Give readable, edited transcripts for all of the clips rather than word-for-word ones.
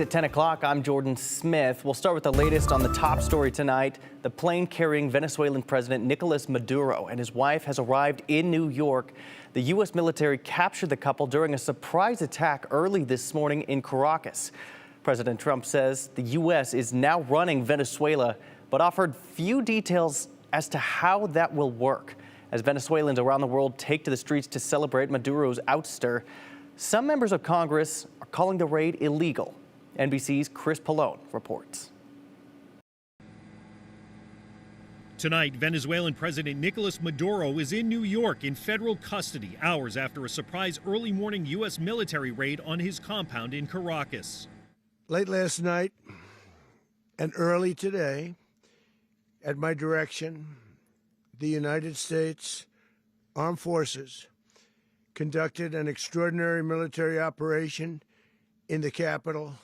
At 10 o'clock, I'm Jordan Smith. We'll start with the latest on the top story tonight. The plane carrying Venezuelan President Nicolas Maduro and his wife has arrived in New York. The U.S. military captured the couple during a surprise attack early this morning in Caracas. President Trump says the U.S. is now running Venezuela, but offered few details as to how that will work. As Venezuelans around the world take to the streets to celebrate Maduro's ouster, some members of Congress are calling the raid illegal. NBC's Chris Pallone reports. Tonight, Venezuelan President Nicolas Maduro is in New York in federal custody hours after a surprise early morning U.S. military raid on his compound in Caracas. Late last night and early today, at my direction, the United States Armed Forces conducted an extraordinary military operation in the capital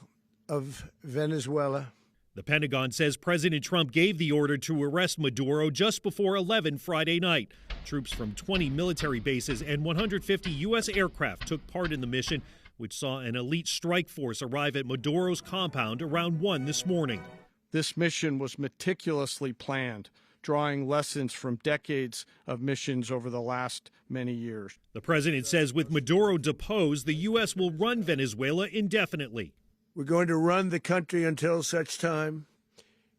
of Venezuela. The Pentagon says President Trump gave the order to arrest Maduro just before 11 Friday night. Troops from 20 military bases and 150 U.S. aircraft took part in the mission, which saw an elite strike force arrive at Maduro's compound around 1 this morning. This mission was meticulously planned, drawing lessons from decades of missions over the last many years. The president says with Maduro deposed, the U.S. will run Venezuela indefinitely. We're going to run the country until such time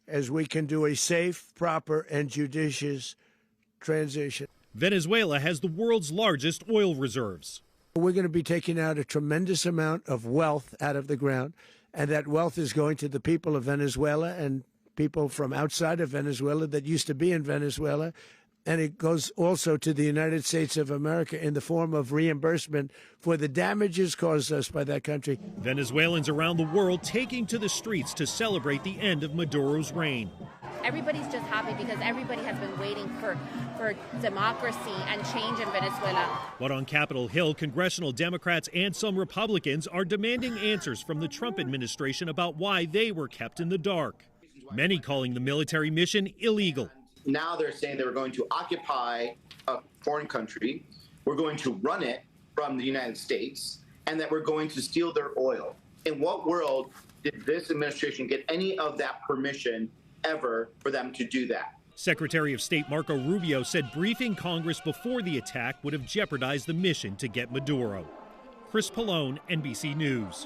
as we can do a safe, proper, and judicious transition. Venezuela has the world's largest oil reserves. We're going to be taking out a tremendous amount of wealth out of the ground, and that wealth is going to the people of Venezuela and people from outside of Venezuela that used to be in Venezuela. And it goes also to the United States of America in the form of reimbursement for the damages caused us by that country. Venezuelans around the world taking to the streets to celebrate the end of Maduro's reign. Everybody's just happy because everybody has been waiting for democracy and change in Venezuela. But on Capitol Hill, congressional Democrats and some Republicans are demanding answers from the Trump administration about why they were kept in the dark. Many calling the military mission illegal. Now they're saying they were going to occupy a foreign country, we're going to run it from the United States, and that we're going to steal their oil. In what world did this administration get any of that permission ever for them to do that? Secretary of State Marco Rubio said briefing Congress before the attack would have jeopardized the mission to get Maduro. Chris Pallone, NBC News.